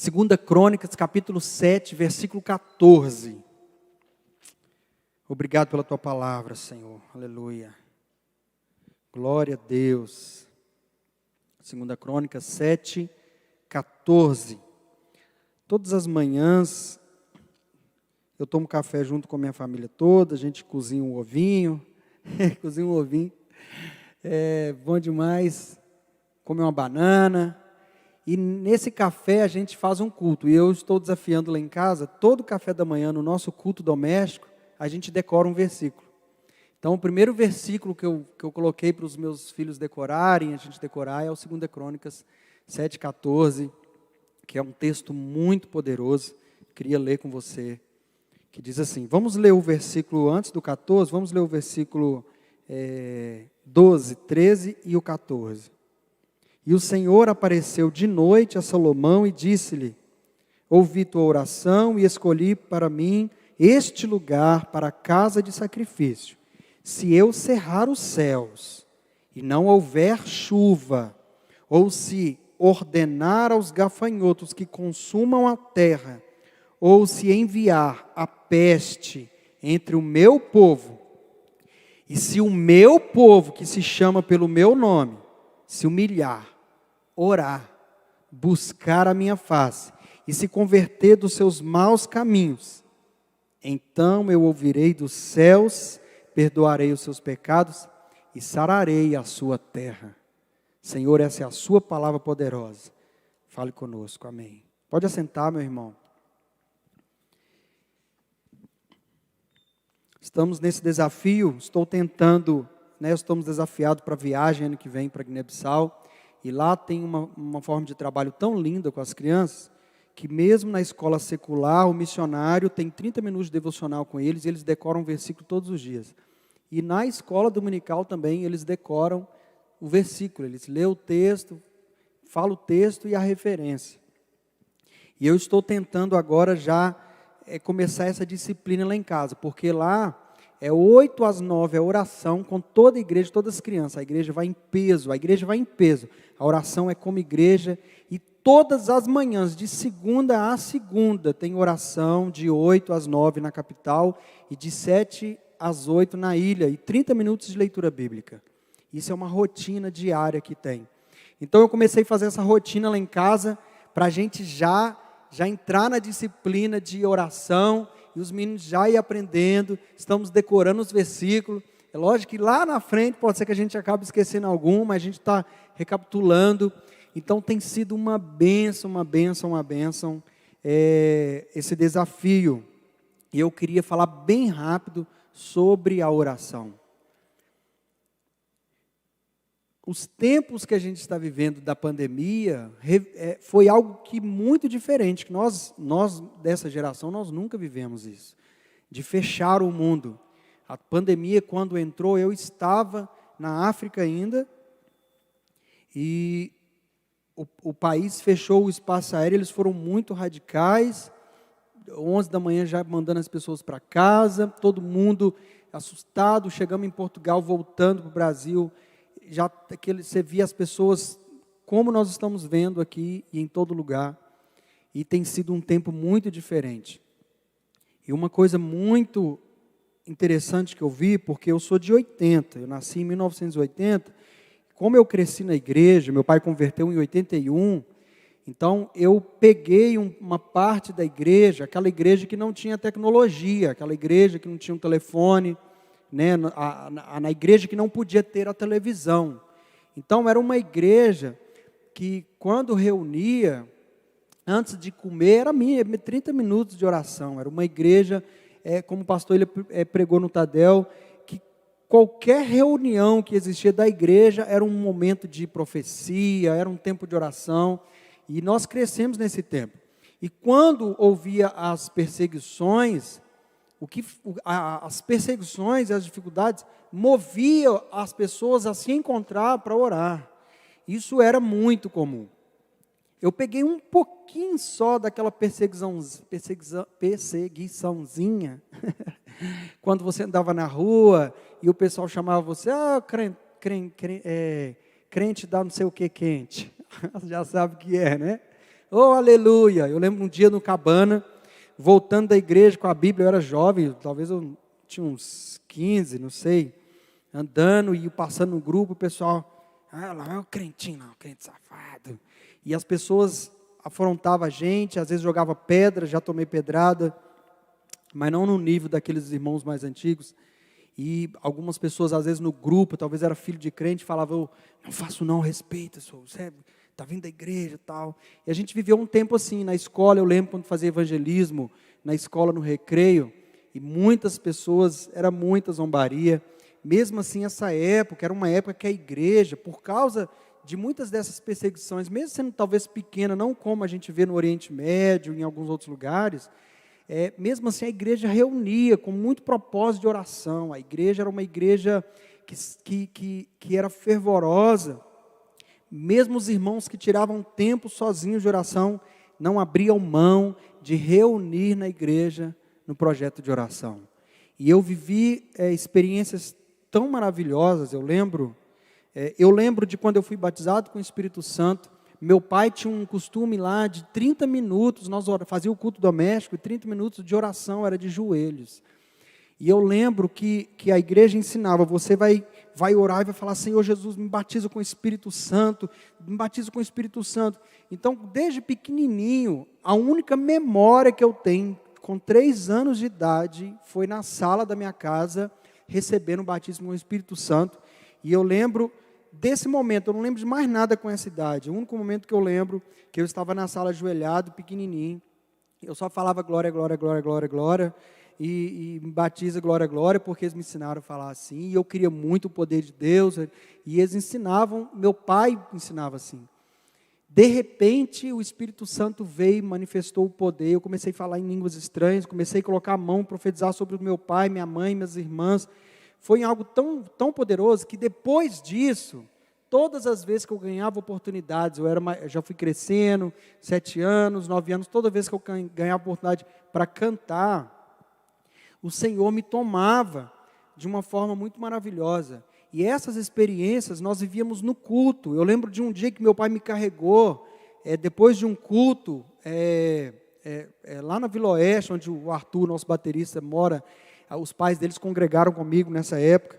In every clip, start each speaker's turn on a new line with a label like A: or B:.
A: Segunda Crônicas, capítulo 7, versículo 14. Obrigado pela tua palavra, Senhor. Aleluia. Glória a Deus. Segunda Crônicas 7, 14. Todas as manhãs eu tomo café junto com a minha família toda, a gente cozinha um ovinho, cozinha um ovinho, é bom demais, come uma banana, e nesse café a gente faz um culto, e eu estou desafiando lá em casa, todo café da manhã, no nosso culto doméstico, a gente decora um versículo. Então o primeiro versículo que eu coloquei para os meus filhos decorarem, a gente decorar, é o 2 Crônicas 7, 14, que é um texto muito poderoso, queria ler com você, que diz assim, vamos ler o versículo antes do 14, vamos ler o versículo 12, 13 e o 14. E o Senhor apareceu de noite a Salomão e disse-lhe, ouvi tua oração e escolhi para mim este lugar para a casa de sacrifício. Se eu cerrar os céus e não houver chuva, ou se ordenar aos gafanhotos que consumam a terra, ou se enviar a peste entre o meu povo, e se o meu povo, que se chama pelo meu nome, se humilhar, orar, buscar a minha face, e se converter dos seus maus caminhos, então eu ouvirei dos céus, perdoarei os seus pecados, e sararei a sua terra. Senhor, essa é a sua palavra poderosa. Fale conosco, amém. Pode assentar, meu irmão. Estamos nesse desafio, estamos desafiados para a viagem ano que vem para Guiné-Bissau, e lá tem uma forma de trabalho tão linda com as crianças, que mesmo na escola secular, o missionário tem 30 minutos de devocional com eles, e eles decoram um versículo todos os dias. E na escola dominical também, eles decoram o versículo, eles lêem o texto, falam o texto e a referência. E eu estou tentando agora já começar essa disciplina lá em casa, porque lá é 8 às 9 a oração com toda a igreja, todas as crianças, a igreja vai em peso, a oração é como igreja, e todas as manhãs, de segunda a segunda, tem oração de 8 às 9 na capital, e de 7 às 8 na ilha, e 30 minutos de leitura bíblica. Isso é uma rotina diária que tem. Então eu comecei a fazer essa rotina lá em casa, para a gente já entrar na disciplina de oração, e os meninos já ir aprendendo, estamos decorando os versículos. É lógico que lá na frente pode ser que a gente acabe esquecendo algum, mas a gente está recapitulando. Então tem sido uma bênção, esse desafio. E eu queria falar bem rápido sobre a oração. Os tempos que a gente está vivendo da pandemia, foi algo que muito diferente, que nós dessa geração, nós nunca vivemos isso, de fechar o mundo. A pandemia, quando entrou, eu estava na África ainda, e o país fechou o espaço aéreo, eles foram muito radicais, 11 da manhã já mandando as pessoas para casa, todo mundo assustado, chegamos em Portugal, voltando para o Brasil, você via as pessoas como nós estamos vendo aqui e em todo lugar, e tem sido um tempo muito diferente. E uma coisa muito interessante que eu vi, porque eu sou de 80, eu nasci em 1980, como eu cresci na igreja, meu pai converteu em 81, então eu peguei uma parte da igreja, aquela igreja que não tinha tecnologia, aquela igreja que não tinha um telefone, na igreja que não podia ter a televisão. Então era uma igreja que quando reunia, antes de comer, era 30 minutos de oração. Era uma igreja, como o pastor ele pregou no Tadel, que qualquer reunião que existia da igreja era um momento de profecia, era um tempo de oração, e nós crescemos nesse tempo. E quando ouvia as perseguições, as perseguições e as dificuldades moviam as pessoas a se encontrar para orar. Isso era muito comum. Eu peguei um pouquinho só daquela perseguiçãozinha, quando você andava na rua e o pessoal chamava você, crente dá não sei o que quente, já sabe o que é, né? Oh, aleluia! Eu lembro um dia no Cabana, voltando da igreja com a Bíblia, eu era jovem, talvez eu tinha uns 15, não sei, andando e passando no grupo, o pessoal, lá é o crentinho, não, o crente safado. E as pessoas afrontavam a gente, às vezes jogava pedra, já tomei pedrada, mas não no nível daqueles irmãos mais antigos. E algumas pessoas, às vezes no grupo, talvez era filho de crente, falavam, não faço não, respeita, você está vindo da igreja e tal. E a gente viveu um tempo assim, na escola, eu lembro quando fazia evangelismo, na escola, no recreio, e muitas pessoas, era muita zombaria. Mesmo assim, essa época, era uma época que a igreja, por causa de muitas dessas perseguições, mesmo sendo talvez pequena, não como a gente vê no Oriente Médio, em alguns outros lugares, mesmo assim a igreja reunia com muito propósito de oração. A igreja era uma igreja que era fervorosa. Mesmo os irmãos que tiravam tempo sozinhos de oração, não abriam mão de reunir na igreja no projeto de oração. E eu vivi experiências tão maravilhosas. Eu lembro de quando eu fui batizado com o Espírito Santo. Meu pai tinha um costume lá de 30 minutos, nós fazíamos o culto doméstico, e 30 minutos de oração, era de joelhos. E eu lembro que a igreja ensinava, você vai orar e vai falar, Senhor Jesus, me batiza com o Espírito Santo, me batiza com o Espírito Santo. Então, desde pequenininho, a única memória que eu tenho, com 3 anos de idade, foi na sala da minha casa, recebendo o batismo com o Espírito Santo. E eu lembro desse momento, eu não lembro de mais nada com essa idade. O único momento que eu lembro, que eu estava na sala ajoelhado, pequenininho, eu só falava glória, glória, glória, glória, glória, e me batiza glória, glória, porque eles me ensinaram a falar assim, e eu queria muito o poder de Deus, e eles ensinavam, meu pai ensinava assim. De repente, o Espírito Santo veio e manifestou o poder, eu comecei a falar em línguas estranhas, comecei a colocar a mão, profetizar sobre o meu pai, minha mãe, minhas irmãs. Foi algo tão, tão poderoso que depois disso, todas as vezes que eu ganhava oportunidades, eu já fui crescendo, 7 anos, 9 anos, toda vez que eu ganhava oportunidade para cantar, o Senhor me tomava de uma forma muito maravilhosa. E essas experiências nós vivíamos no culto. Eu lembro de um dia que meu pai me carregou, depois de um culto, lá na Vila Oeste, onde o Arthur, nosso baterista, mora. Os pais deles congregaram comigo nessa época.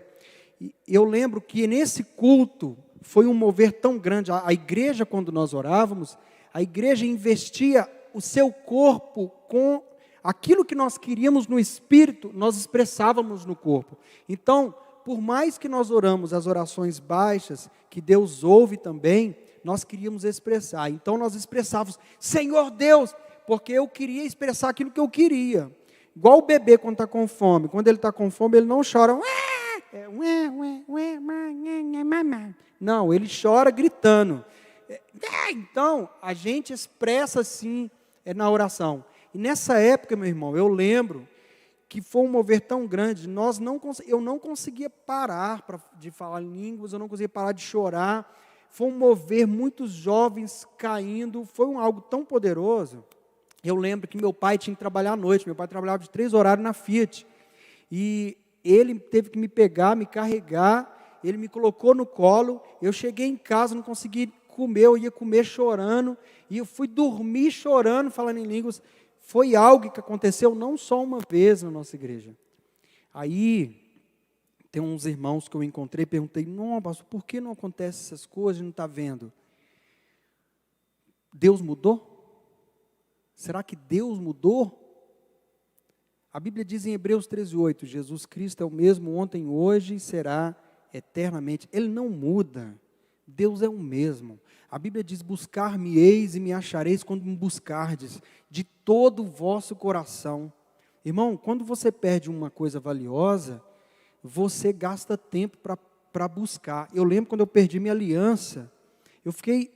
A: E eu lembro que nesse culto foi um mover tão grande. A igreja, quando nós orávamos, a igreja investia o seu corpo com aquilo que nós queríamos no espírito, nós expressávamos no corpo. Então, por mais que nós oramos as orações baixas, que Deus ouve também, nós queríamos expressar. Então, nós expressávamos, Senhor Deus, porque eu queria expressar aquilo que eu queria. Igual o bebê quando está com fome. Quando ele está com fome, ele não chora. Não, ele chora gritando. Então, a gente expressa assim na oração. E nessa época, meu irmão, eu lembro que foi um mover tão grande, eu não conseguia parar de falar línguas, eu não conseguia parar de chorar. Foi um mover, muitos jovens caindo, foi algo tão poderoso. Eu lembro que meu pai tinha que trabalhar à noite, meu pai trabalhava de 3 horários na Fiat, e ele teve que me pegar, me carregar, ele me colocou no colo, eu cheguei em casa, não consegui comer, eu ia comer chorando, e eu fui dormir chorando, falando em línguas. Foi algo que aconteceu não só uma vez na nossa igreja. Aí, tem uns irmãos que eu encontrei, perguntei, não, pastor, por que não acontece essas coisas, não está vendo? Deus mudou? Será que Deus mudou? A Bíblia diz em Hebreus 13:8, Jesus Cristo é o mesmo ontem, hoje e será eternamente. Ele não muda, Deus é o mesmo. A Bíblia diz, buscar-me-eis e me achareis quando me buscardes de todo o vosso coração. Irmão, quando você perde uma coisa valiosa, você gasta tempo para buscar. Eu lembro quando eu perdi minha aliança, eu fiquei,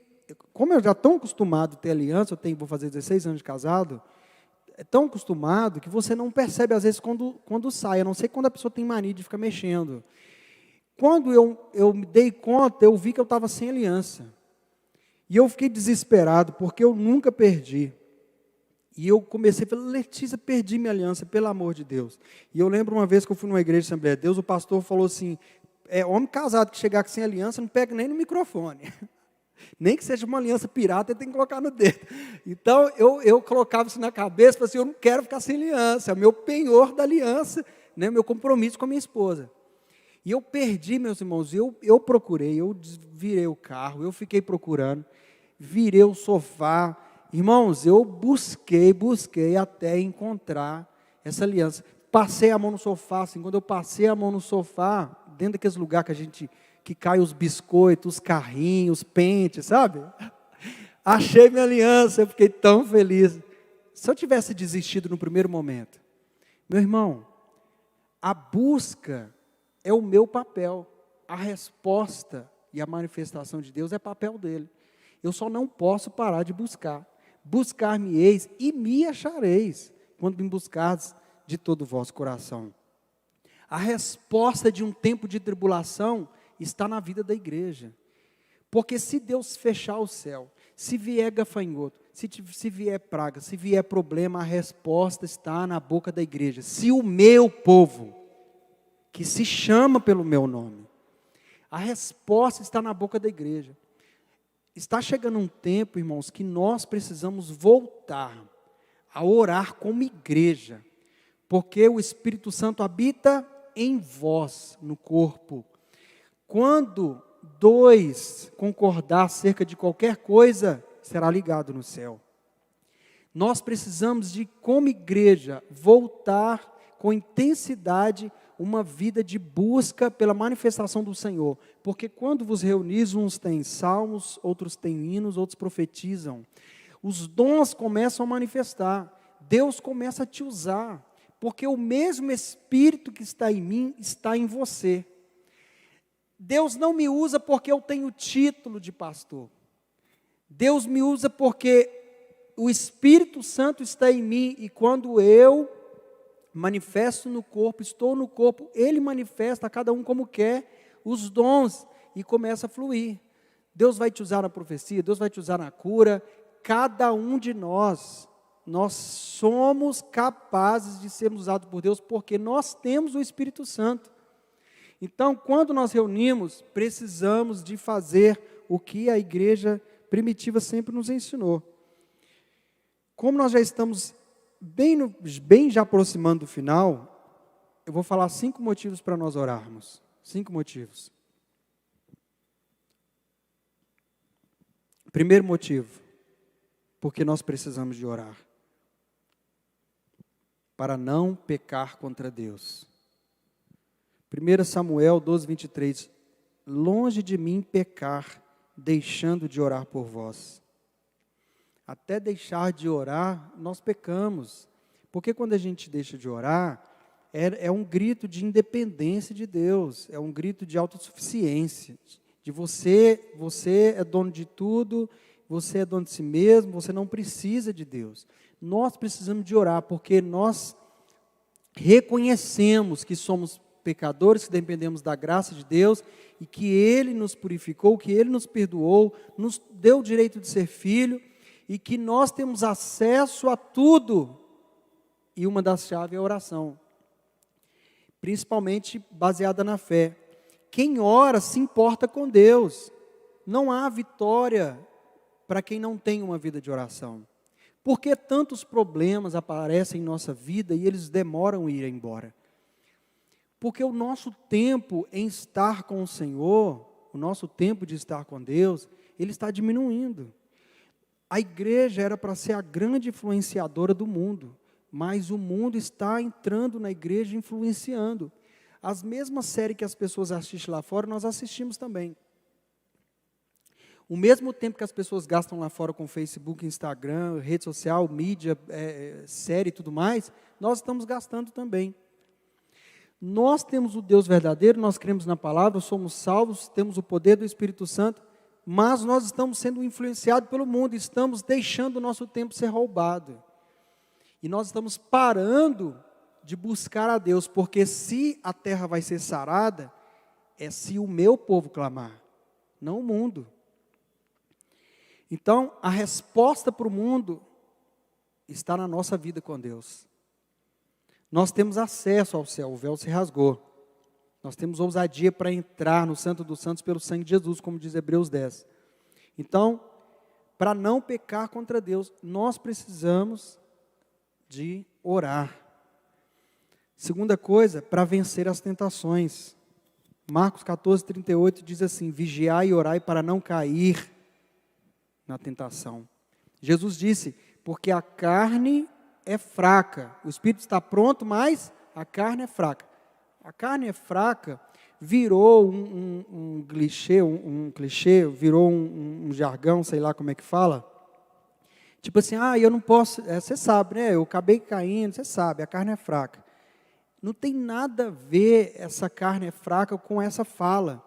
A: como eu já estou acostumado a ter aliança, vou fazer 16 anos de casado, é tão acostumado que você não percebe às vezes quando sai, a não ser quando a pessoa tem mania de ficar mexendo. Quando eu me dei conta, eu vi que eu estava sem aliança. E eu fiquei desesperado, porque eu nunca perdi. E eu comecei a falar, Letícia, perdi minha aliança, pelo amor de Deus. E eu lembro uma vez que eu fui numa igreja de Assembleia de Deus, o pastor falou assim, homem casado que chegar sem aliança, não pega nem no microfone. Nem que seja uma aliança pirata, ele tem que colocar no dedo. Então, eu colocava isso na cabeça, falei assim, eu não quero ficar sem aliança, é o meu penhor da aliança, né, meu compromisso com a minha esposa. E eu perdi, meus irmãos, eu procurei, eu virei o carro, eu fiquei procurando, virei o sofá. Irmãos, eu busquei até encontrar essa aliança. Passei a mão no sofá, assim, quando eu passei a mão no sofá, dentro daqueles lugares que cai os biscoitos, os carrinhos, os pentes, sabe? Achei minha aliança, eu fiquei tão feliz. Se eu tivesse desistido no primeiro momento, meu irmão, a busca é o meu papel, a resposta e a manifestação de Deus é papel dele. Eu só não posso parar de buscar. Buscar-me-eis e me achareis, quando me buscardes de todo o vosso coração. A resposta de um tempo de tribulação está na vida da igreja. Porque se Deus fechar o céu, se vier gafanhoto, se vier praga, se vier problema, a resposta está na boca da igreja. Se o meu povo, que se chama pelo meu nome, a resposta está na boca da igreja. Está chegando um tempo, irmãos, que nós precisamos voltar a orar como igreja, porque o Espírito Santo habita em vós, no corpo. Quando dois concordar acerca de qualquer coisa, será ligado no céu. Nós precisamos de, como igreja, voltar com intensidade uma vida de busca pela manifestação do Senhor. Porque quando vos reunis, uns têm salmos, outros têm hinos, outros profetizam. Os dons começam a manifestar. Deus começa a te usar. Porque o mesmo Espírito que está em mim, está em você. Deus não me usa porque eu tenho título de pastor. Deus me usa porque o Espírito Santo está em mim e quando eu manifesto no corpo, estou no corpo, Ele manifesta a cada um como quer os dons e começa a fluir. Deus vai te usar na profecia, Deus vai te usar na cura, cada um de nós somos capazes de sermos usados por Deus porque nós temos o Espírito Santo. Então, quando nós reunimos, precisamos de fazer o que a igreja primitiva sempre nos ensinou. Como nós já estamos bem já aproximando do final, eu vou falar 5 motivos para nós orarmos. 5 motivos. Primeiro motivo, porque nós precisamos de orar. Para não pecar contra Deus. 1 Samuel 12, 23. Longe de mim pecar, deixando de orar por vós. Até deixar de orar, nós pecamos. Porque quando a gente deixa de orar, é um grito de independência de Deus, é um grito de autossuficiência, de você é dono de tudo, você é dono de si mesmo, você não precisa de Deus. Nós precisamos de orar, porque nós reconhecemos que somos pecadores, que dependemos da graça de Deus, e que Ele nos purificou, que Ele nos perdoou, nos deu o direito de ser filho, e que nós temos acesso a tudo, e uma das chaves é a oração, principalmente baseada na fé. Quem ora se importa com Deus, não há vitória para quem não tem uma vida de oração. Por que tantos problemas aparecem em nossa vida e eles demoram a ir embora? Porque o nosso tempo em estar com o Senhor, o nosso tempo de estar com Deus, ele está diminuindo. A igreja era para ser a grande influenciadora do mundo, mas o mundo está entrando na igreja e influenciando. As mesmas séries que as pessoas assistem lá fora, nós assistimos também. O mesmo tempo que as pessoas gastam lá fora com Facebook, Instagram, rede social, mídia, série e tudo mais, nós estamos gastando também. Nós temos o Deus verdadeiro, nós cremos na palavra, somos salvos, temos o poder do Espírito Santo, mas nós estamos sendo influenciados pelo mundo, estamos deixando o nosso tempo ser roubado. E nós estamos parando de buscar a Deus, porque se a terra vai ser sarada, é se o meu povo clamar, não o mundo. Então, a resposta para o mundo está na nossa vida com Deus. Nós temos acesso ao céu, o véu se rasgou. Nós temos ousadia para entrar no Santo dos Santos pelo sangue de Jesus, como diz Hebreus 10. Então, para não pecar contra Deus, nós precisamos de orar. Segunda coisa, para vencer as tentações. Marcos 14, 38 diz assim: vigiai e orai para não cair na tentação. Jesus disse, porque a carne é fraca, o espírito está pronto, mas a carne é fraca. A carne é fraca virou um clichê, virou um jargão, sei lá como é que fala. Tipo assim, eu não posso, você sabe, né? Eu acabei caindo, você sabe, a carne é fraca. Não tem nada a ver essa carne é fraca com essa fala.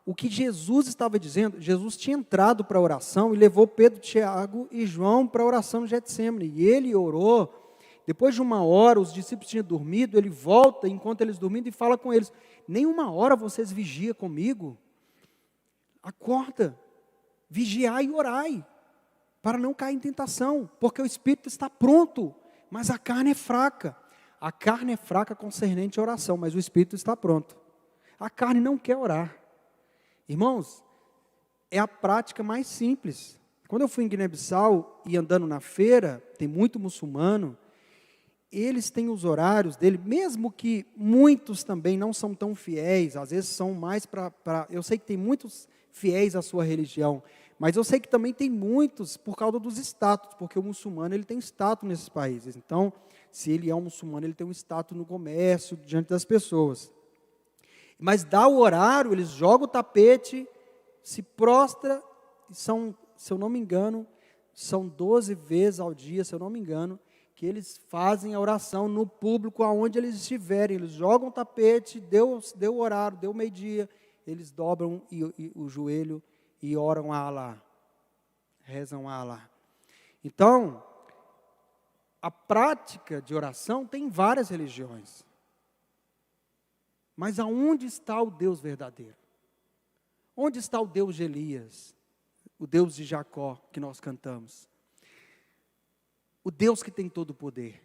A: O que Jesus estava dizendo, Jesus tinha entrado para a oração e levou Pedro, Tiago e João para a oração no Getsêmani. E ele orou. Depois de 1 hora, os discípulos tinham dormido, ele volta enquanto eles dormindo e fala com eles: nem 1 hora vocês vigiam comigo? Acorda, vigiai e orai, para não cair em tentação, porque o espírito está pronto, mas a carne é fraca. A carne é fraca concernente à oração, mas o espírito está pronto. A carne não quer orar. Irmãos, é a prática mais simples. Quando eu fui em Guiné-Bissau e andando na feira, tem muito muçulmano, eles têm os horários dele, mesmo que muitos também não são tão fiéis, às vezes são mais eu sei que tem muitos fiéis à sua religião, mas eu sei que também tem muitos por causa dos status, porque o muçulmano ele tem status nesses países. Então, se ele é um muçulmano, ele tem um status no comércio, diante das pessoas. Mas dá o horário, eles jogam o tapete, se prostra, são, se eu não me engano, são 12 vezes ao dia, se eu não me engano, que eles fazem a oração no público, aonde eles estiverem. Eles jogam o tapete, deu o horário, deu meio-dia, eles dobram o joelho e oram a Alá, rezam a Alá. Então, a prática de oração tem várias religiões. Mas aonde está o Deus verdadeiro? Onde está o Deus de Elias? O Deus de Jacó, que nós cantamos? O Deus que tem todo o poder.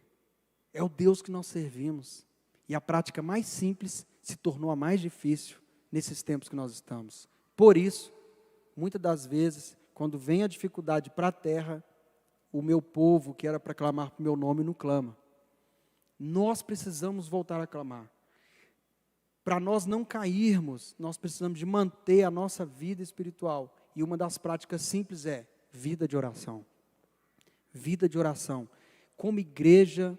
A: É o Deus que nós servimos. E a prática mais simples se tornou a mais difícil nesses tempos que nós estamos. Por isso, muitas das vezes, quando vem a dificuldade para a terra, o meu povo, que era para clamar para o meu nome, não clama. Nós precisamos voltar a clamar. Para nós não cairmos, nós precisamos de manter a nossa vida espiritual. E uma das práticas simples é vida de oração. Vida de oração. Como igreja,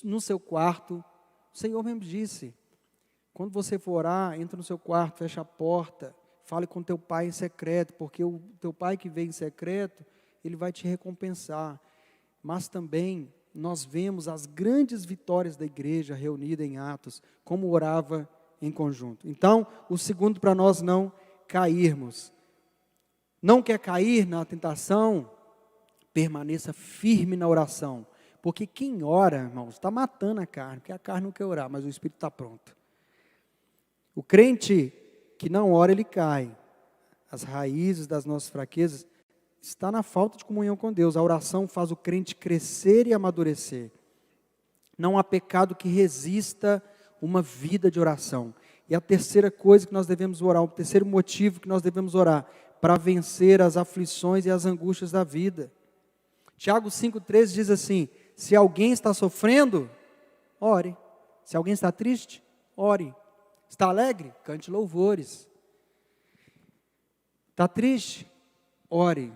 A: no seu quarto, o Senhor mesmo disse, quando você for orar, entra no seu quarto, fecha a porta, fale com teu pai em secreto, porque o teu pai que vem em secreto, ele vai te recompensar. Mas também nós vemos as grandes vitórias da igreja reunida em Atos, como orava em conjunto. Então, o segundo para nós não cairmos. Não quer cair na tentação? Permaneça firme na oração. Porque quem ora, irmãos, está matando a carne, porque a carne não quer orar, mas o espírito está pronto. O crente que não ora, ele cai. As raízes das nossas fraquezas está na falta de comunhão com Deus. A oração faz o crente crescer e amadurecer. Não há pecado que resista uma vida de oração. E a terceira coisa que nós devemos orar, o terceiro motivo que nós devemos orar, para vencer as aflições e as angústias da vida. Tiago 5,13 diz assim: se alguém está sofrendo, ore. Se alguém está triste, ore. Está alegre? Cante louvores. Está triste? Ore.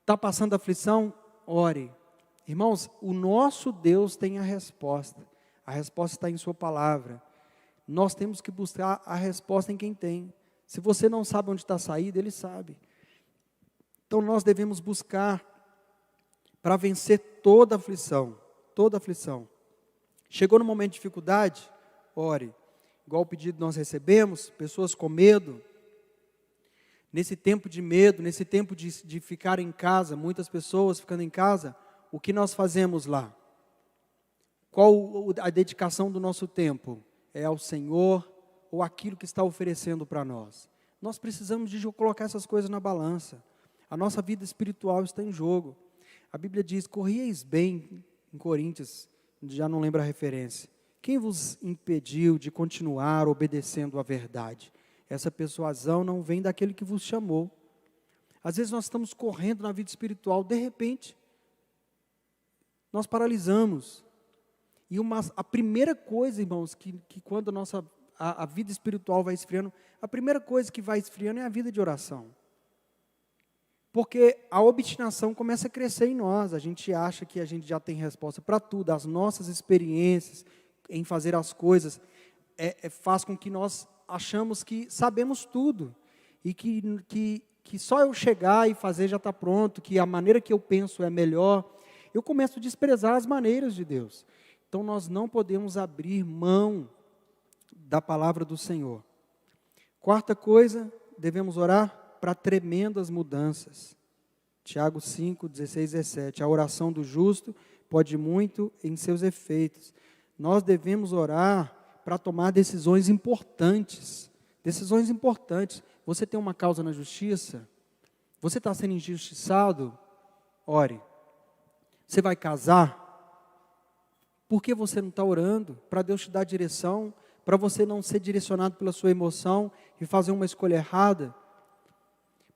A: Está passando aflição? Ore. Irmãos, o nosso Deus tem a resposta. A resposta está em sua palavra. Nós temos que buscar a resposta em quem tem. Se você não sabe onde está a saída, Ele sabe. Então nós devemos buscar para vencer toda aflição. Toda aflição. Chegou no momento de dificuldade? Ore. Igual o pedido que nós recebemos, pessoas com medo. Nesse tempo de medo, nesse tempo de ficar em casa, muitas pessoas ficando em casa, o que nós fazemos lá? Qual a dedicação do nosso tempo? É ao Senhor ou aquilo que está oferecendo para nós? Nós precisamos de colocar essas coisas na balança. A nossa vida espiritual está em jogo. A Bíblia diz, corrieis bem, em Coríntios, já não lembro a referência. Quem vos impediu de continuar obedecendo à verdade? Essa persuasão não vem daquele que vos chamou. Às vezes nós estamos correndo na vida espiritual, de repente, nós paralisamos. E a primeira coisa, irmãos, que quando a vida espiritual vai esfriando, a primeira coisa que vai esfriando é a vida de oração. Porque a obstinação começa a crescer em nós, a gente acha que a gente já tem resposta para tudo, as nossas experiências em fazer as coisas faz com que nós achamos que sabemos tudo, e que só eu chegar e fazer já está pronto, que a maneira que eu penso é melhor. Eu começo a desprezar as maneiras de Deus. Então nós não podemos abrir mão da palavra do Senhor. Quarta coisa, devemos orar para tremendas mudanças. Tiago 5, 16, 17. A oração do justo pode muito em seus efeitos. Nós devemos orar para tomar decisões importantes. Decisões importantes. Você tem uma causa na justiça? Você está sendo injustiçado? Ore. Você vai casar? Por que você não está orando? Para Deus te dar direção, para você não ser direcionado pela sua emoção e fazer uma escolha errada.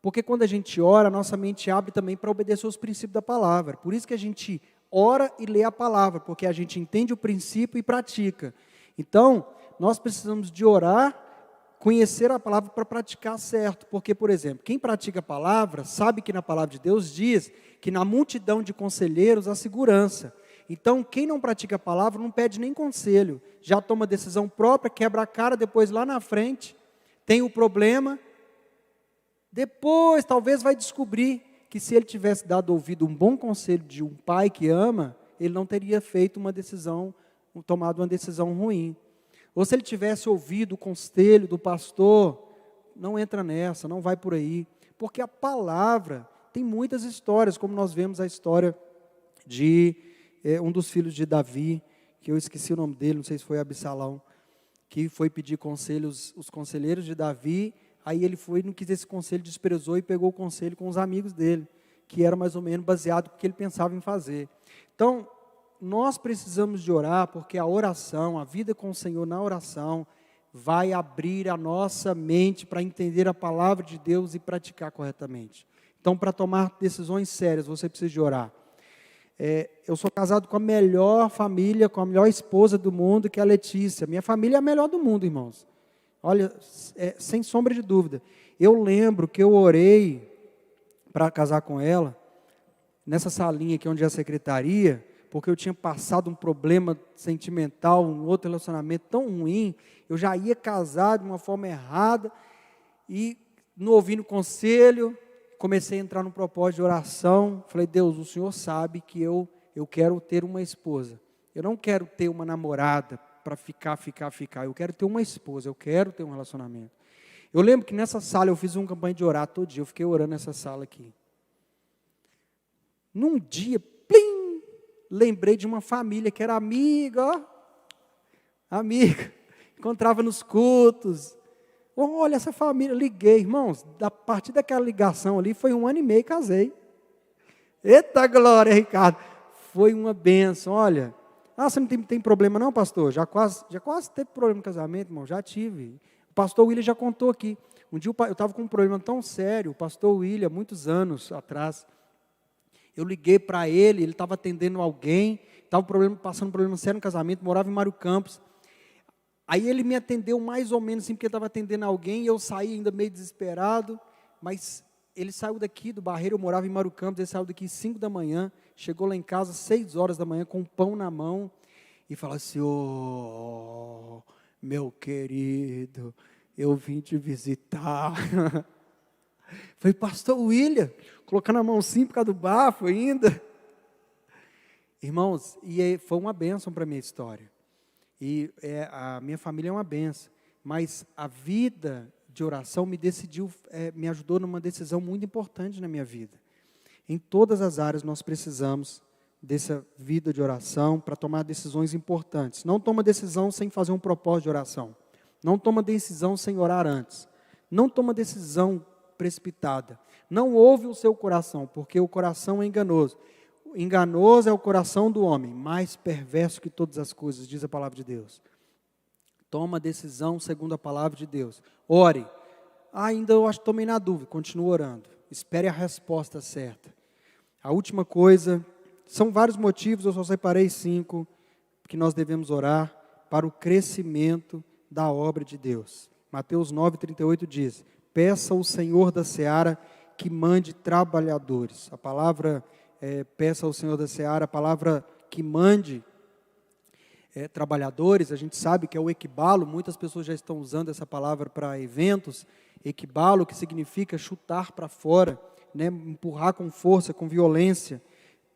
A: Porque quando a gente ora, a nossa mente abre também para obedecer os princípios da palavra. Por isso que a gente ora e lê a palavra, porque a gente entende o princípio e pratica. Então, nós precisamos de orar, conhecer a palavra para praticar certo. Porque, por exemplo, quem pratica a palavra, sabe que na palavra de Deus diz que na multidão de conselheiros há segurança. Então, quem não pratica a palavra não pede nem conselho, já toma decisão própria, quebra a cara, depois lá na frente, tem o problema, depois talvez vai descobrir que se ele tivesse dado ouvido um bom conselho de um pai que ama, ele não teria feito tomado uma decisão ruim. Ou se ele tivesse ouvido o conselho do pastor, não entra nessa, não vai por aí, porque a palavra tem muitas histórias, como nós vemos a história de um dos filhos de Davi, que eu esqueci o nome dele, não sei se foi Absalão, que foi pedir conselhos, os conselheiros de Davi, aí ele foi, não quis esse conselho, desprezou e pegou o conselho com os amigos dele, que era mais ou menos baseado no que ele pensava em fazer. Então, nós precisamos de orar, porque a oração, a vida com o Senhor na oração, vai abrir a nossa mente para entender a palavra de Deus e praticar corretamente. Então, para tomar decisões sérias, você precisa de orar. Eu sou casado com a melhor família, com a melhor esposa do mundo, que é a Letícia. Minha família é a melhor do mundo, irmãos. Olha, sem sombra de dúvida. Eu lembro que eu orei para casar com ela, nessa salinha aqui onde é a secretaria, porque eu tinha passado um problema sentimental, um outro relacionamento tão ruim, eu já ia casar de uma forma errada, e não ouvindo conselho, comecei a entrar no propósito de oração. Falei, Deus, o Senhor sabe que eu quero ter uma esposa. Eu não quero ter uma namorada para ficar. Eu quero ter uma esposa, eu quero ter um relacionamento. Eu lembro que nessa sala eu fiz uma campanha de orar todo dia. Eu fiquei orando nessa sala aqui. Num dia, plim, lembrei de uma família que era amiga, encontrava nos cultos. Olha essa família, liguei, irmãos, a partir daquela ligação ali, foi 1 ano e meio, casei. Eita glória, Ricardo, foi uma bênção. Olha, você não tem problema não, pastor? Já quase teve problema no casamento, irmão, já tive. O pastor William já contou aqui. Um dia eu estava com um problema tão sério, o pastor William, muitos anos atrás, eu liguei para ele estava atendendo alguém, estava passando um problema sério no casamento, morava em Mário Campos. Aí ele me atendeu mais ou menos assim, porque ele estava atendendo alguém, e eu saí ainda meio desesperado, mas ele saiu daqui do Barreiro, eu morava em Mário Campos, ele saiu daqui 5 da manhã, chegou lá em casa 6 horas da manhã, com um pão na mão, e falou assim, meu querido, eu vim te visitar. Falei, pastor William, colocando a mão assim por causa do bafo ainda. Irmãos, e foi uma bênção para a minha história. E a minha família é uma benção, mas a vida de oração me ajudou numa decisão muito importante na minha vida. Em todas as áreas nós precisamos dessa vida de oração para tomar decisões importantes. Não toma decisão sem fazer um propósito de oração. Não toma decisão sem orar antes. Não toma decisão precipitada. Não ouve o seu coração, porque o coração é enganoso. Enganoso é o coração do homem, mais perverso que todas as coisas, diz a palavra de Deus. Toma decisão segundo a palavra de Deus. Ore. Ainda eu acho que tomei na dúvida, continua orando. espere a resposta certa. A última coisa, são vários motivos, eu só separei 5, que nós devemos orar para o crescimento da obra de Deus. Mateus 9:38 diz: peça ao Senhor da seara que mande trabalhadores. A palavra peça ao Senhor da seara, a palavra que mande trabalhadores, a gente sabe que é o equibalo, muitas pessoas já estão usando essa palavra para eventos, equibalo, que significa chutar para fora, né, empurrar com força, com violência,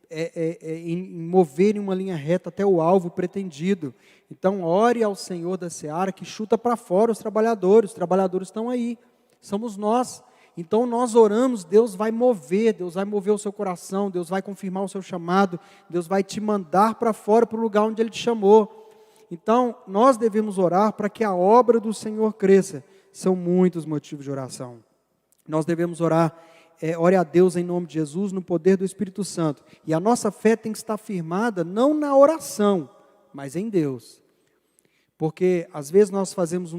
A: em mover em uma linha reta até o alvo pretendido. Então, ore ao Senhor da seara que chuta para fora os trabalhadores estão aí, somos nós. Então nós oramos, Deus vai mover o seu coração, Deus vai confirmar o seu chamado, Deus vai te mandar para fora, para o lugar onde Ele te chamou. Então nós devemos orar para que a obra do Senhor cresça. São muitos motivos de oração. Nós devemos orar, ore a Deus em nome de Jesus, no poder do Espírito Santo. E a nossa fé tem que estar firmada não na oração, mas em Deus. Porque às vezes nós fazemos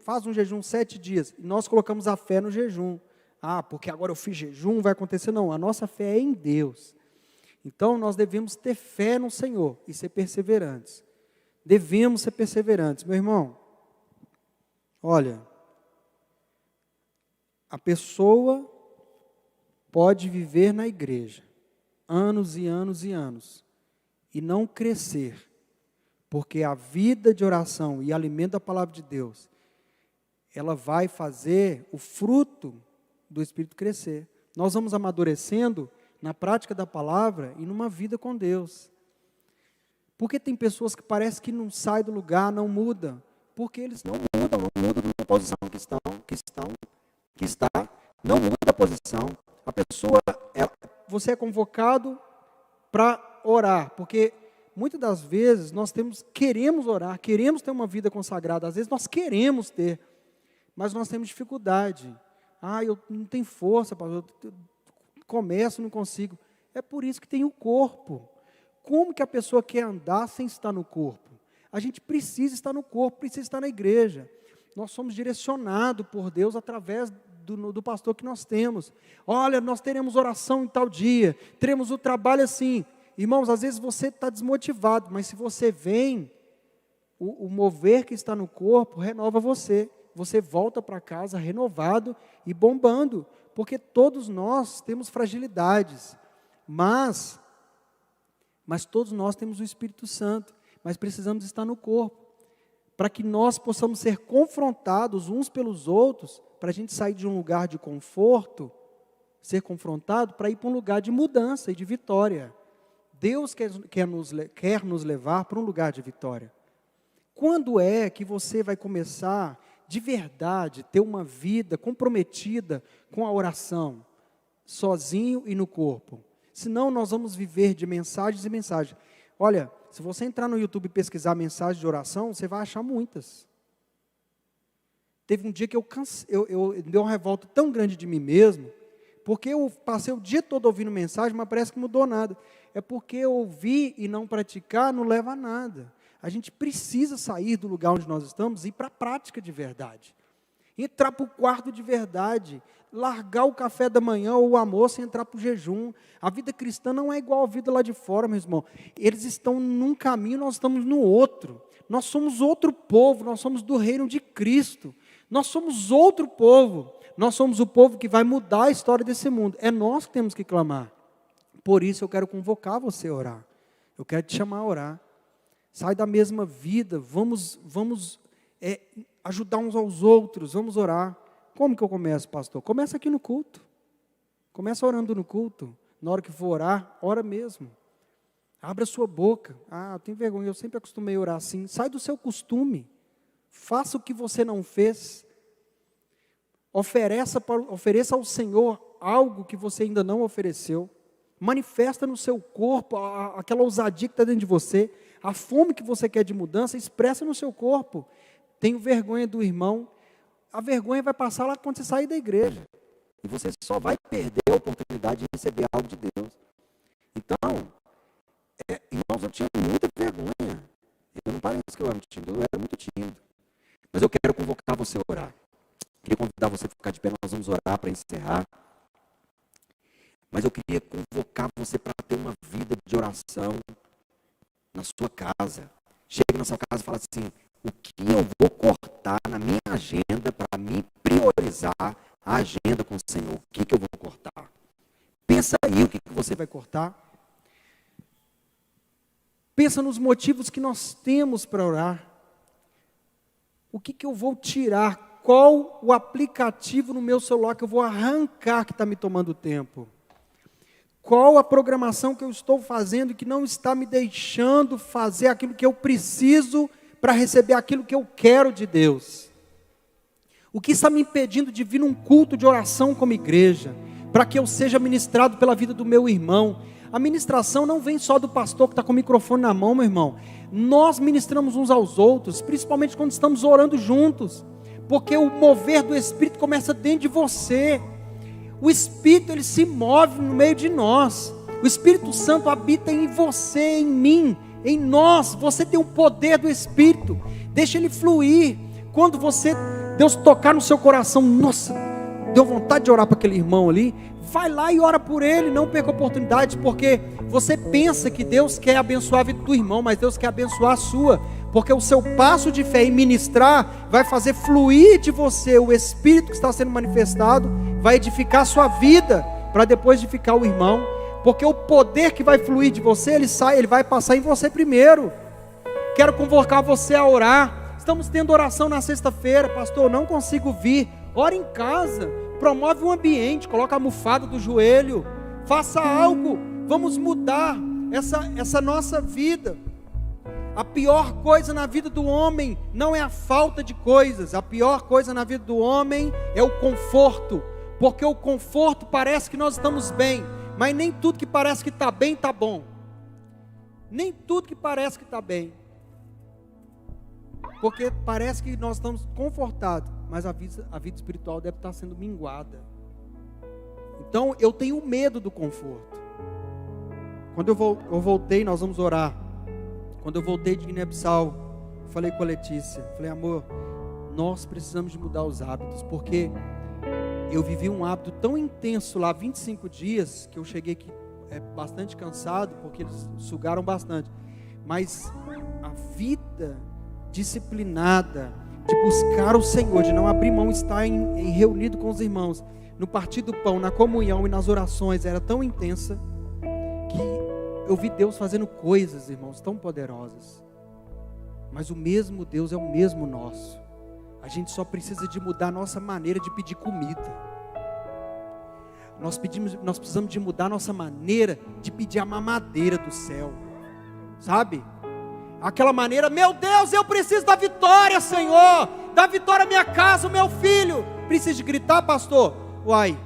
A: faz um jejum 7 dias, e nós colocamos a fé no jejum. Porque agora eu fiz jejum, vai acontecer. Não, a nossa fé é em Deus. Então nós devemos ter fé no Senhor e ser perseverantes. Devemos ser perseverantes. Meu irmão, olha, a pessoa pode viver na igreja anos e anos e anos e não crescer, porque a vida de oração e alimento da palavra de Deus, ela vai fazer o fruto do Espírito crescer. Nós vamos amadurecendo na prática da palavra e numa vida com Deus. Porque tem pessoas que parece que não saem do lugar, não mudam, porque eles não mudam da posição que está, não muda a posição. A pessoa, você é convocado para orar, porque muitas das vezes nós queremos orar, queremos ter uma vida consagrada, às vezes nós queremos ter, mas nós temos dificuldade. Eu não tenho força, eu começo, não consigo. É por isso que tem o corpo. Como que a pessoa quer andar sem estar no corpo? A gente precisa estar no corpo, precisa estar na igreja. Nós somos direcionados por Deus através do pastor que nós temos. Olha, nós teremos oração em tal dia, teremos o trabalho assim. Irmãos, às vezes você está desmotivado, mas se você vem, o mover que está no corpo renova você. Você volta para casa renovado e bombando, porque todos nós temos fragilidades, mas todos nós temos o Espírito Santo, mas precisamos estar no corpo, para que nós possamos ser confrontados uns pelos outros, para a gente sair de um lugar de conforto, ser confrontado, para ir para um lugar de mudança e de vitória. Deus quer nos levar para um lugar de vitória. Quando é que você vai começar, de verdade, ter uma vida comprometida com a oração, sozinho e no corpo? Senão nós vamos viver de mensagens e mensagens. Olha, se você entrar no YouTube e pesquisar mensagens de oração, você vai achar muitas. Teve um dia que eu dei uma revolta tão grande de mim mesmo, porque eu passei o dia todo ouvindo mensagem, mas parece que não mudou nada. É porque ouvir e não praticar não leva a nada. A gente precisa sair do lugar onde nós estamos e ir para a prática de verdade. Entrar para o quarto de verdade, largar o café da manhã ou o almoço e entrar para o jejum. A vida cristã não é igual a vida lá de fora, meu irmão. Eles estão num caminho, nós estamos no outro. Nós somos outro povo, nós somos do reino de Cristo. Nós somos outro povo. Nós somos o povo que vai mudar a história desse mundo. É nós que temos que clamar. Por isso eu quero convocar você a orar. Eu quero te chamar a orar. Sai da mesma vida, vamos ajudar uns aos outros, vamos orar. Como que eu começo, pastor? Começa aqui no culto. Começa orando no culto. Na hora que for orar, ora mesmo. Abra a sua boca. Eu tenho vergonha, eu sempre acostumei a orar assim. Sai do seu costume. Faça o que você não fez. Ofereça ao Senhor algo que você ainda não ofereceu. Manifesta no seu corpo aquela ousadia que está dentro de você. A fome que você quer de mudança, expressa no seu corpo. Tenho vergonha do irmão. A vergonha vai passar lá quando você sair da igreja. E você só vai perder a oportunidade de receber algo de Deus. Então, irmãos, eu tinha muita vergonha. Eu não parece que eu era muito tímido, eu era muito tímido. Mas eu quero convocar você a orar. Queria convidar você a ficar de pé, nós vamos orar para encerrar.
B: Mas eu queria convocar você para ter uma vida de oração na sua casa. Chega na sua casa e fala assim: o que eu vou cortar na minha agenda para me priorizar a agenda com o Senhor? O que eu vou cortar? Pensa aí o que você vai cortar. Pensa nos motivos que nós temos para orar. O que eu vou tirar? Qual o aplicativo no meu celular que eu vou arrancar que está me tomando tempo? Qual a programação que eu estou fazendo que não está me deixando fazer aquilo que eu preciso para receber aquilo que eu quero de Deus? O que está me impedindo de vir num culto de oração como igreja, para que eu seja ministrado pela vida do meu irmão? A ministração não vem só do pastor que está com o microfone na mão, meu irmão. Nós ministramos uns aos outros, principalmente quando estamos orando juntos, porque o mover do Espírito começa dentro de você. O Espírito, ele se move no meio de nós. O Espírito Santo habita em você, em mim, em nós. Você tem o poder do Espírito. Deixa ele fluir. Quando Deus tocar no seu coração, nossa, deu vontade de orar para aquele irmão ali, vai lá e ora por ele, não perca a oportunidade, porque você pensa que Deus quer abençoar a vida do irmão, mas Deus quer abençoar a sua, porque o seu passo de fé em ministrar, vai fazer fluir de você o Espírito que está sendo manifestado, vai edificar a sua vida, para depois edificar o irmão, porque o poder que vai fluir de você, ele vai passar em você primeiro. Quero convocar você a orar. Estamos tendo oração na sexta-feira, pastor, não consigo vir. Ora em casa, promove um ambiente, coloca a almofada do joelho, faça algo, vamos mudar essa nossa vida. A pior coisa na vida do homem não é a falta de coisas, a pior coisa na vida do homem é o conforto, porque o conforto parece que nós estamos bem, mas nem tudo que parece que está bem, está bom. Nem tudo que parece que está bem, porque parece que nós estamos confortados, mas a vida espiritual deve estar sendo minguada. Então eu tenho medo do conforto. Quando eu voltei, nós vamos orar. Quando eu voltei de Guiné-Bissau, falei com a Letícia, falei: amor, nós precisamos de mudar os hábitos, porque eu vivi um hábito tão intenso lá, 25 dias, que eu cheguei aqui bastante cansado, porque eles sugaram bastante, mas a vida disciplinada, de buscar o Senhor, de não abrir mão, estar reunido com os irmãos, no partir do pão, na comunhão e nas orações, era tão intensa, que eu vi Deus fazendo coisas, irmãos, tão poderosas. Mas o mesmo Deus é o mesmo nosso. A gente só precisa de mudar a nossa maneira de pedir comida. Nós precisamos de mudar a nossa maneira de pedir a mamadeira do céu, sabe? Aquela maneira: meu Deus, eu preciso da vitória, Senhor, da vitória à minha casa, o meu filho. Precisa de gritar, pastor? Uai,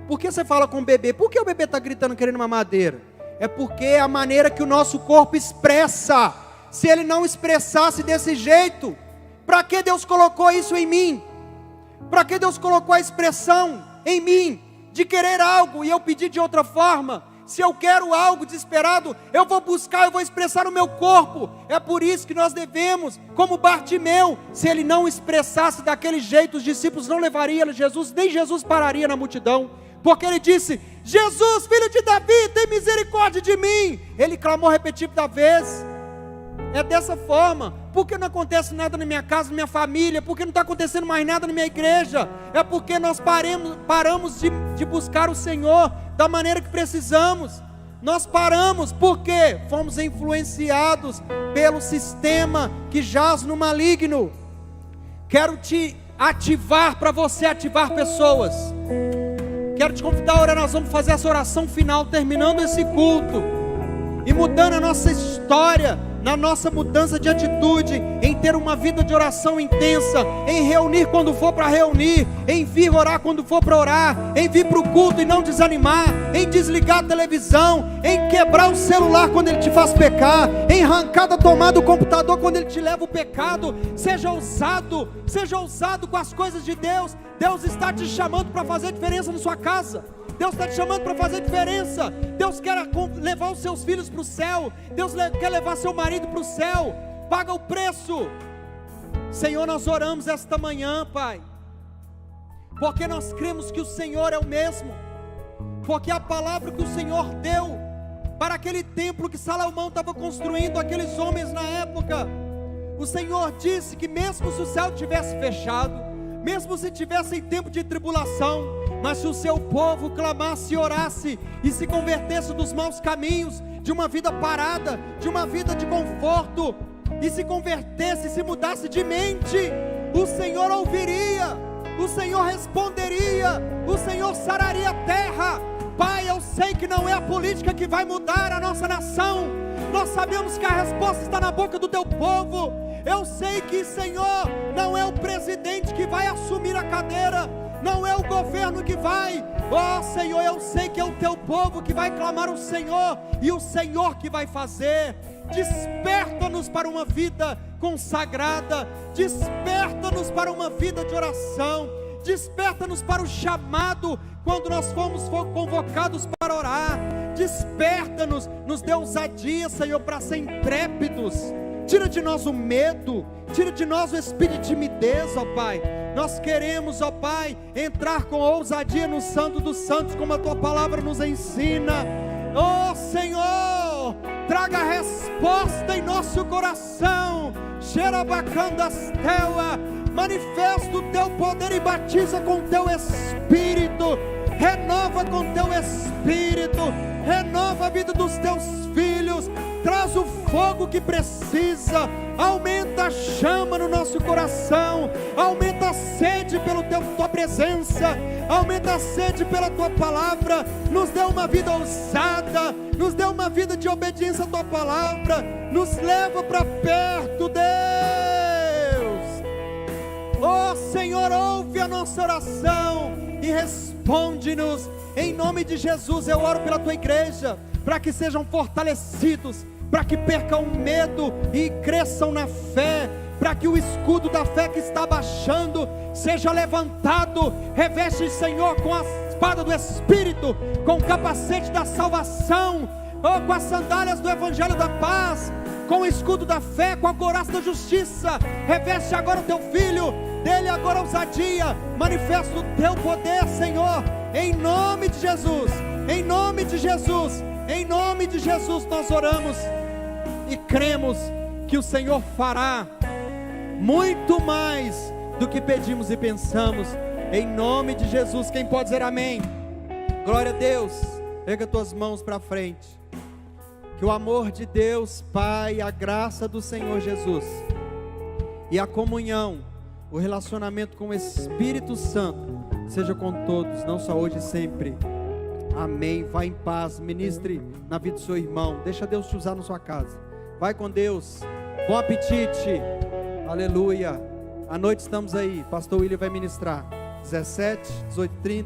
B: por que você fala com o bebê? Por que o bebê está gritando querendo mamadeira? É porque é a maneira que o nosso corpo expressa. Se ele não expressasse desse jeito, para que Deus colocou isso em mim? Para que Deus colocou a expressão em mim de querer algo e eu pedir de outra forma? Se eu quero algo desesperado, eu vou buscar, eu vou expressar o meu corpo. É por isso que nós devemos, como Bartimeu, se ele não expressasse daquele jeito, os discípulos não levariam Jesus, nem Jesus pararia na multidão, porque ele disse: Jesus, filho de Davi, tem misericórdia de mim. Ele clamou repetida vez. É dessa forma. Por que não acontece nada na minha casa, na minha família? Por que não está acontecendo mais nada na minha igreja? É porque nós paramos de buscar o Senhor da maneira que precisamos. Nós paramos porque fomos influenciados pelo sistema que jaz no maligno. Quero te ativar para você ativar pessoas. Quero te convidar a orar. Nós vamos fazer essa oração final, terminando esse culto e mudando a nossa história, na nossa mudança de atitude, em ter uma vida de oração intensa, em reunir quando for para reunir, em vir orar quando for para orar, em vir para o culto e não desanimar, em desligar a televisão, em quebrar o celular quando ele te faz pecar, em arrancar da tomada do computador quando ele te leva o pecado. Seja ousado com as coisas de Deus. Deus está te chamando para fazer diferença na sua casa. Deus está te chamando para fazer diferença. Deus quer levar os seus filhos para o céu. Deus quer levar seu marido para o céu. Paga o preço. Senhor, nós oramos esta manhã, Pai, porque nós cremos que o Senhor é o mesmo, porque a palavra que o Senhor deu para aquele templo que Salomão estava construindo, aqueles homens na época, o Senhor disse que mesmo se o céu tivesse fechado, mesmo se tivesse em tempo de tribulação, mas se o seu povo clamasse e orasse, e se convertesse dos maus caminhos, de uma vida parada, de uma vida de conforto, e se convertesse, se mudasse de mente, o Senhor ouviria, o Senhor responderia, o Senhor sararia a terra. Pai, eu sei que não é a política que vai mudar a nossa nação, nós sabemos que a resposta está na boca do teu povo. Eu sei que, Senhor, não é o presidente que vai assumir a cadeira, não é o governo que vai, Senhor, eu sei que é o teu povo que vai clamar o Senhor, e o Senhor que vai fazer. Desperta-nos para uma vida consagrada, desperta-nos para uma vida de oração, desperta-nos para o chamado, quando nós fomos convocados para orar, desperta-nos, nos dê ousadia, Senhor, para ser intrépidos, tira de nós o medo, tira de nós o espírito de timidez, ó Pai. Nós queremos, ó Pai, entrar com ousadia no Santo dos Santos, como a Tua palavra nos ensina. Ó Senhor, traga a resposta em nosso coração. Xerabacandasteua, manifesta o Teu poder e batiza com Teu Espírito. Renova com Teu Espírito, renova a vida dos Teus filhos, traz o fogo que precisa, aumenta a chama no nosso coração, aumenta a sede pela Tua presença, aumenta a sede pela Tua palavra, nos dê uma vida ousada, nos dê uma vida de obediência à Tua palavra, nos leva para perto, Deus. Ó Senhor, ouve a nossa oração e responde-nos, em nome de Jesus. Eu oro pela Tua igreja, para que sejam fortalecidos, para que percam o medo e cresçam na fé, para que o escudo da fé que está baixando seja levantado. Reveste, Senhor, com a espada do Espírito, com o capacete da salvação, com as sandálias do Evangelho da paz, com o escudo da fé, com a couraça da justiça. Reveste agora o Teu filho, dele agora ousadia, manifesta o Teu poder, Senhor, em nome de Jesus, em nome de Jesus, em nome de Jesus nós oramos e cremos que o Senhor fará muito mais do que pedimos e pensamos, em nome de Jesus. Quem pode dizer amém? Glória a Deus. Pega tuas mãos para frente. Que o amor de Deus Pai, a graça do Senhor Jesus e a comunhão, o relacionamento com o Espírito Santo seja com todos, não só hoje e sempre. Amém. Vá em paz, ministre na vida do seu irmão, deixa Deus te usar na sua casa. Vai com Deus, bom apetite, aleluia. À noite estamos aí, pastor William vai ministrar, 17, 18h30.